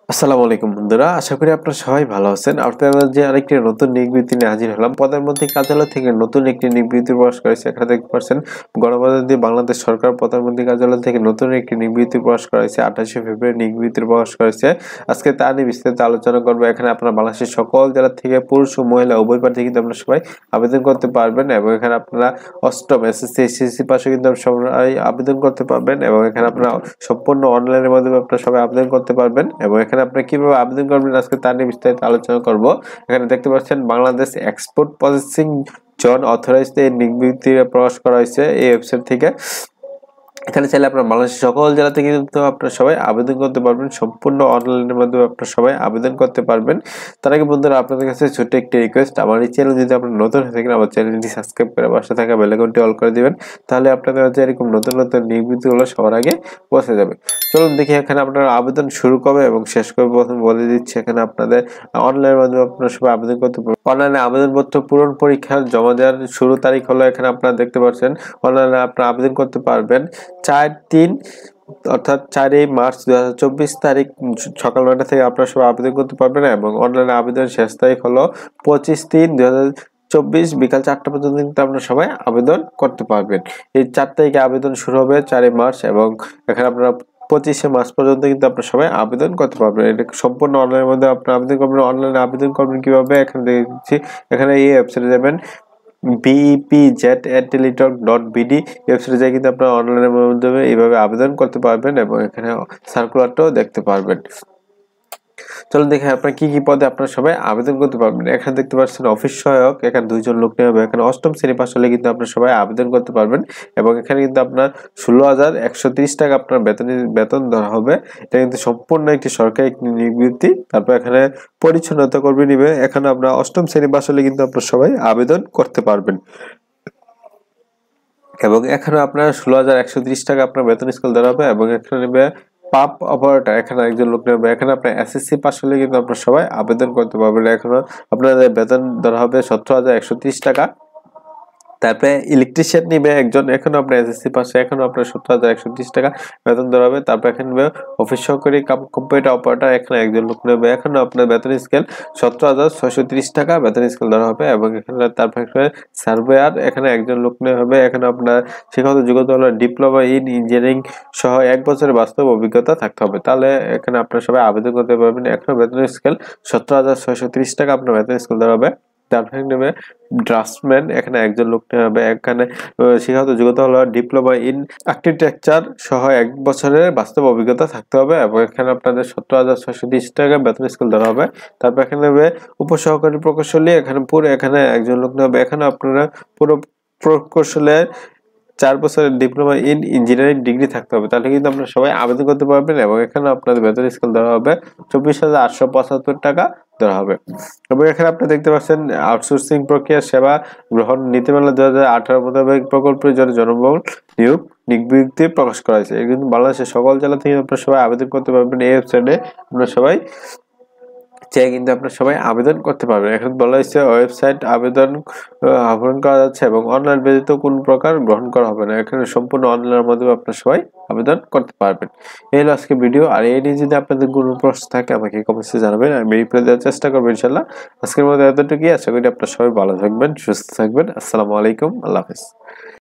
আসসালামু আলাইকুম বন্ধুরা, আশা করি আপনারা সবাই ভালো আছেন। আপনারা যে আরেকটি নতুন নিয়োগ বিজ্ঞপ্তি নিয়ে হাজির হলাম। প্রধানমন্ত্রী কার্যালয় থেকে নতুন একটি নিয়োগ বিজ্ঞপ্তি প্রকাশ করেছে। এখানে দেখতে পাচ্ছেন গণপ্রজাতন্ত্রী বাংলাদেশ সরকার প্রধানমন্ত্রী কার্যালয় থেকে নতুন একটি নিয়োগ বিজ্ঞপ্তি প্রকাশ করেছে। 28শে ফেব্রুয়ারি নিয়োগ বিজ্ঞপ্তি প্রকাশ করেছে। আজকে তা নিয়ে বিস্তারিত আলোচনা করবো। এখানে আপনারা বাংলাদেশের সকল জেলা থেকে পুরুষ ও মহিলা উভয় প্রার্থী কিন্তু আপনারা সবাই আবেদন করতে পারবেন এবং এখানে আপনারা অষ্টম এসএসসি এইচএসসি পাশে কিন্তু সবাই আবেদন করতে পারবেন এবং এখানে আপনারা সম্পূর্ণ অনলাইনের মাধ্যমে আপনারা সবাই আবেদন করতে পারবেন এবং এখানে আপনি কিভাবে আবেদন করবেন আজকে তা নিয়ে বিস্তারিত আলোচনা করব। এখানে দেখতে পাচ্ছেন Bangladesh export processing zone authorised এই নিয়োগ বিজ্ঞপ্তি প্রকাশ করা হয়েছে এই ওয়েবসাইট থেকে। এখানে চাইলে আপনারা বাংলাদেশের সকল জেলা থেকে কিন্তু আপনারা সবাই আবেদন করতে পারবেন। সম্পূর্ণ অনলাইনের মাধ্যমে আপনারা সবাই আবেদন করতে পারবেন। তার আগে বন্ধুরা আপনাদের কাছে ছোট্ট একটি রিকোয়েস্ট, আমার এই চ্যানেল যদি আপনারা নতুন হয়ে থাকেন আমার চ্যানেলটি সাবস্ক্রাইব করে পাশে থাকা বেল আইকনটি অল করে দিবেন, তাহলে আপনাদের কাছে এরকম নতুন নতুন নিয়োগ বিজ্ঞপ্তিগুলো সবার আগে পৌঁছে যাবে। চলুন দেখি এখানে আপনারা আবেদন শুরু কবে এবং শেষ কবে প্রথম বলে দিচ্ছি। এখানে আপনাদের অনলাইনের মাধ্যমে আপনারা সবাই আবেদন করতে পারবেন। অনলাইনে আবেদনপত্র পূরণ পরীক্ষার জমা দেওয়ার শুরু তারিখ হলো, এখানে আপনারা দেখতে পাচ্ছেন অনলাইনে আপনারা আবেদন করতে পারবেন 4/3 অর্থাৎ 4 মার্চ 2024 তারিখ সকাল 9টা থেকে আপনারা সবাই আবেদন করতে পারবেন এবং অনলাইনে আবেদনের শেষ তারিখ হলো 25/3/2024 বিকাল 4টা পর্যন্ত কিন্তু আপনারা সবাই আবেদন করতে পারবেন। এই 4 তারিখে আবেদন শুরু হবে 4 মার্চ এবং এখানে আপনারা 25শে মার্চ পর্যন্ত কিন্তু আপনারা সবাই আবেদন করতে পারবেন। এটা সম্পূর্ণ অনলাইনের মধ্যে আপনারা আবেদন করবেন। অনলাইনে আবেদন করবেন কিভাবে এখানে দেখছি। এখানে এই ওয়েবসাইটে যাবেন bepz@teletalk.bd ওয়েবসাইটে যাই কিন্তু আপনারা অনলাইনের মাধ্যমে এইভাবে আবেদন করতে পারবেন এবং এখানে সার্কুলারটাও দেখতে পারবেন। চলুন দেখে আপনারা কি কি পদে আপনারা সবাই আবেদন করতে পারবেন। এখানে দেখতে পাচ্ছেন অফিস সহায়ক, এখানে 2 জন লোক নেওয়া হবে। এখানে অষ্টম শ্রেণী পাশ হলে কিন্তু আপনারা সবাই আবেদন করতে পারবেন এবং এখানে কিন্তু আপনার 16,130 টাকা আপনার বেতন ধরা হবে। এটা কিন্তু সম্পূর্ণ একটি সরকারি নিয়োগ বিজ্ঞপ্তি। তারপর এখানে পরিচ্ছন্নতা কর্মী নিবে। এখানে আপনারা অষ্টম শ্রেণী পাশ হলে কিন্তু আপনারা সবাই আবেদন করতে পারবেন এবং এখানে আপনার 16,130 টাকা আপনার বেতন স্কেল ধরা হবে এবং এখানে নেবে পাপ অপারেটর, এখানে একজন লোক নেবে। এখানে আপনার এসএসসি পাস হলে কিন্তু আপনারা সবাই আবেদন করতে পারবেন। এখানে আপনাদের বেতন ধরা হবে 17,130 টাকা। তারপরে ইলেকট্রিশিয়ান নিবে একজন, এখানে আপনার এসএসসি পাশে, এখানে আপনার 17,130 টাকা বেতন ধরা হবে। তারপর এখানে নেবে অফিস সহকারী কম্পিউটার অপারেটর, এখানে একজন লোক নেবে। এখানে আপনার বেতন স্কেল 17,630 টাকা বেতন স্কেল ধরা হবে এবং এখানে তারপর এখানে সার্ভেয়ার, এখানে একজন লোক নেওয়া হবে। এখানে আপনার শিক্ষাগত যোগ্যতা হলো ডিপ্লোমা ইন ইঞ্জিনিয়ারিং সহ 1 বছরের বাস্তব অভিজ্ঞতা থাকতে হবে, তাহলে এখানে আপনারা সবাই আবেদন করতে পারবেন। এখানে বেতন স্কেল 17,630 টাকা আপনার বেতন স্কেল ধরা হবে। তারপরে নেবে ড্রাফটসম্যান, এখানে একজন লোক নেওয়া হবে। এখানে শিক্ষাগত যোগ্যতা হলো ডিপ্লোমা ইন আর্কিটেকচার সহ 1 বছরের বাস্তব অভিজ্ঞতা থাকতে হবে এবং এখানে আপনাদের 17,630 টাকা বেতন স্কেল ধরা হবে। তারপর এখানে নেবে উপসহকারী প্রকৌশলী, এখানে একজন লোক নেওয়া হবে। এখানে আপনারা পুরো প্রকৌশলের 4 বছরের ডিপ্লোমা ইন ইঞ্জিনিয়ারিং ডিগ্রি থাকতে হবে, তাহলে কিন্তু আপনারা সবাই আবেদন করতে পারবেন এবং এখানে আপনাদের বেতন স্কেল ধরা হবে 24,875 টাকা ধরা হবে। এবং এখানে আপনারা দেখতে পাচ্ছেন আউটসোর্সিং প্রক্রিয়া সেবা গ্রহণ নীতিমালা 2018 মোতাবেক প্রকল্পের জন্য জনবল নিয়োগ বিজ্ঞপ্তি প্রকাশ করা হয়েছে। কিন্তু বাংলাদেশের সকল জেলা থেকে আপনারা সবাই আবেদন করতে পারবেন। এই ওয়েবসাইটে আপনারা সবাই চাই কিন্তু আপনারা সবাই আবেদন করতে পারবেন। এখন বলা হয়েছে ওয়েবসাইট আহ্বান করা যাচ্ছে এবং অনলাইন ব্যতীত কোন প্রকার গ্রহণ করা হবে না। এখানে সম্পূর্ণ অনলাইনের মাধ্যমে আপনারা সবাই আবেদন করতে পারবেন। এই হলো আজকে ভিডিও। আর এই নিয়ে যদি আপনাদের কোনো প্রশ্ন থাকে আমাকে কমেন্টসে জানাবেন, আমি রিপ্লাই দেওয়ার চেষ্টা করবো ইনশাল্লাহ। আজকের মতো এতটুকুই। আশা করি আপনারা সবাই ভালো থাকবেন, সুস্থ থাকবেন। আসসালামু আলাইকুম, আল্লাহ হাফেজ।